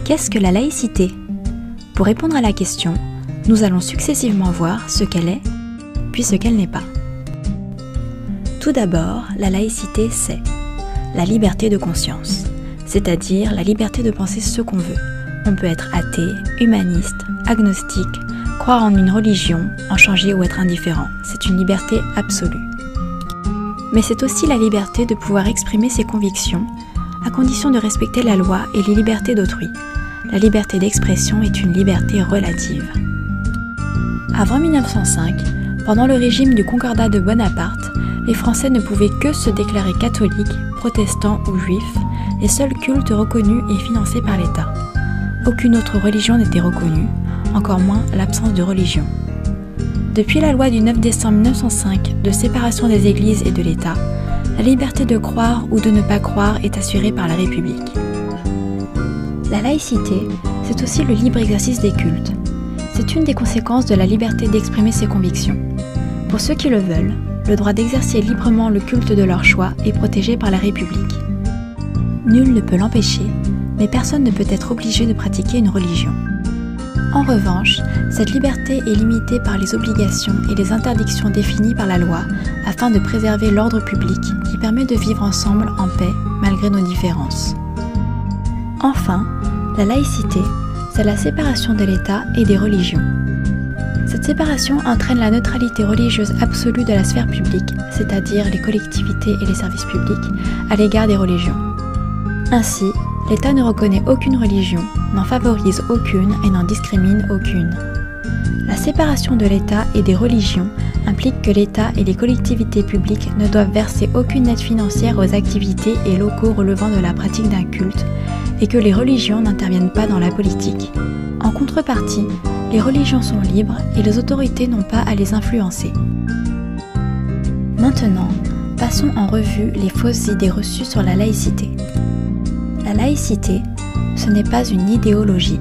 Qu'est-ce que la laïcité? Pour répondre à la question, nous allons successivement voir ce qu'elle est, puis ce qu'elle n'est pas. Tout d'abord, la laïcité, c'est la liberté de conscience, c'est-à-dire la liberté de penser ce qu'on veut. On peut être athée, humaniste, agnostique, croire en une religion, en changer ou être indifférent. C'est une liberté absolue. Mais c'est aussi la liberté de pouvoir exprimer ses convictions, à condition de respecter la loi et les libertés d'autrui. La liberté d'expression est une liberté relative. Avant 1905, pendant le régime du Concordat de Bonaparte, les Français ne pouvaient que se déclarer catholiques, protestants ou juifs, les seuls cultes reconnus et financés par l'État. Aucune autre religion n'était reconnue, encore moins l'absence de religion. Depuis la loi du 9 décembre 1905 de séparation des églises et de l'État, la liberté de croire ou de ne pas croire est assurée par la République. La laïcité, c'est aussi le libre exercice des cultes. C'est une des conséquences de la liberté d'exprimer ses convictions. Pour ceux qui le veulent, le droit d'exercer librement le culte de leur choix est protégé par la République. Nul ne peut l'empêcher, mais personne ne peut être obligé de pratiquer une religion. En revanche, cette liberté est limitée par les obligations et les interdictions définies par la loi afin de préserver l'ordre public qui permet de vivre ensemble en paix malgré nos différences. Enfin, la laïcité, c'est la séparation de l'État et des religions. Cette séparation entraîne la neutralité religieuse absolue de la sphère publique, c'est-à-dire les collectivités et les services publics, à l'égard des religions. Ainsi, l'État ne reconnaît aucune religion, n'en favorise aucune et n'en discrimine aucune. La séparation de l'État et des religions implique que l'État et les collectivités publiques ne doivent verser aucune aide financière aux activités et locaux relevant de la pratique d'un culte et que les religions n'interviennent pas dans la politique. En contrepartie, les religions sont libres et les autorités n'ont pas à les influencer. Maintenant, passons en revue les fausses idées reçues sur la laïcité. La laïcité, ce n'est pas une idéologie.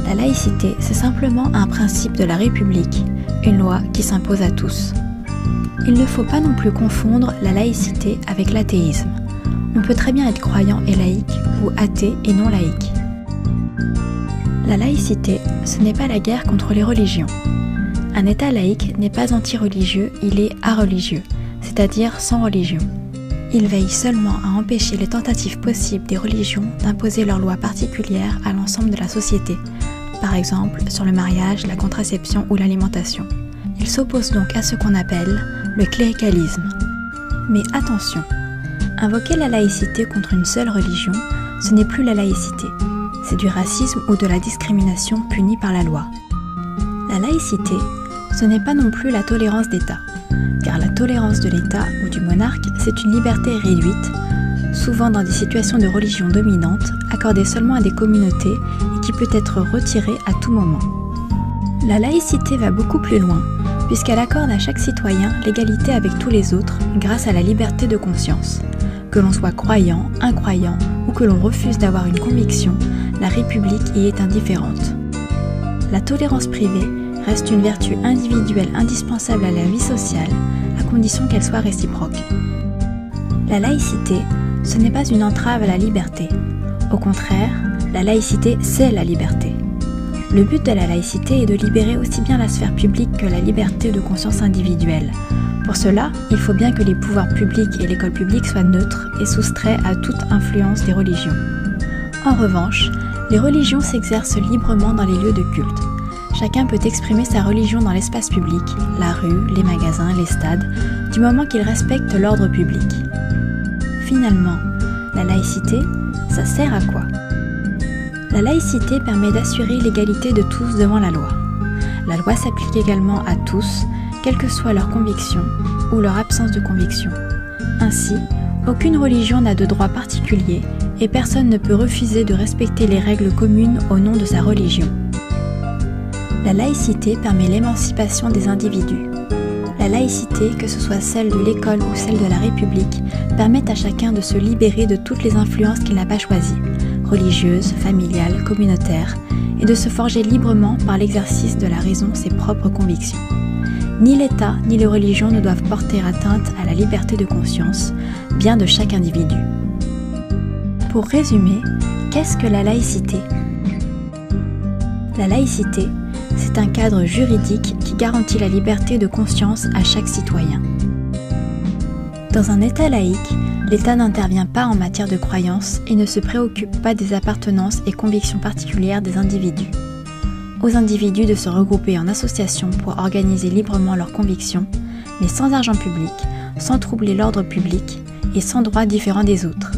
La laïcité, c'est simplement un principe de la République, une loi qui s'impose à tous. Il ne faut pas non plus confondre la laïcité avec l'athéisme. On peut très bien être croyant et laïque, ou athée et non laïque. La laïcité, ce n'est pas la guerre contre les religions. Un État laïque n'est pas anti-religieux, il est areligieux, c'est-à-dire sans religion. Il veille seulement à empêcher les tentatives possibles des religions d'imposer leurs lois particulières à l'ensemble de la société, par exemple sur le mariage, la contraception ou l'alimentation. Il s'oppose donc à ce qu'on appelle le cléricalisme. Mais attention, invoquer la laïcité contre une seule religion, ce n'est plus la laïcité. C'est du racisme ou de la discrimination punie par la loi. La laïcité, ce n'est pas non plus la tolérance d'État, car la tolérance de l'État ou du monarque, c'est une liberté réduite, souvent dans des situations de religion dominante, accordée seulement à des communautés et qui peut être retirée à tout moment. La laïcité va beaucoup plus loin, puisqu'elle accorde à chaque citoyen l'égalité avec tous les autres grâce à la liberté de conscience. Que l'on soit croyant, incroyant ou que l'on refuse d'avoir une conviction, la République y est indifférente. La tolérance privée reste une vertu individuelle indispensable à la vie sociale, à condition qu'elle soit réciproque. La laïcité, ce n'est pas une entrave à la liberté. Au contraire, la laïcité, c'est la liberté. Le but de la laïcité est de libérer aussi bien la sphère publique que la liberté de conscience individuelle. Pour cela, il faut bien que les pouvoirs publics et l'école publique soient neutres et soustraits à toute influence des religions. En revanche, les religions s'exercent librement dans les lieux de culte. Chacun peut exprimer sa religion dans l'espace public, la rue, les magasins, les stades, du moment qu'il respecte l'ordre public. Finalement, la laïcité, ça sert à quoi? La laïcité permet d'assurer l'égalité de tous devant la loi. La loi s'applique également à tous, quelle que soit leur conviction ou leur absence de conviction. Ainsi, aucune religion n'a de droit particulier et personne ne peut refuser de respecter les règles communes au nom de sa religion. La laïcité permet l'émancipation des individus. La laïcité, que ce soit celle de l'école ou celle de la République, permet à chacun de se libérer de toutes les influences qu'il n'a pas choisies, religieuses, familiales, communautaires, et de se forger librement par l'exercice de la raison ses propres convictions. Ni l'État ni les religions ne doivent porter atteinte à la liberté de conscience, bien de chaque individu. Pour résumer, qu'est-ce que la laïcité ? La laïcité, c'est un cadre juridique qui garantit la liberté de conscience à chaque citoyen. Dans un État laïque, l'État n'intervient pas en matière de croyance et ne se préoccupe pas des appartenances et convictions particulières des individus. Aux individus de se regrouper en association pour organiser librement leurs convictions, mais sans argent public, sans troubler l'ordre public et sans droits différents des autres.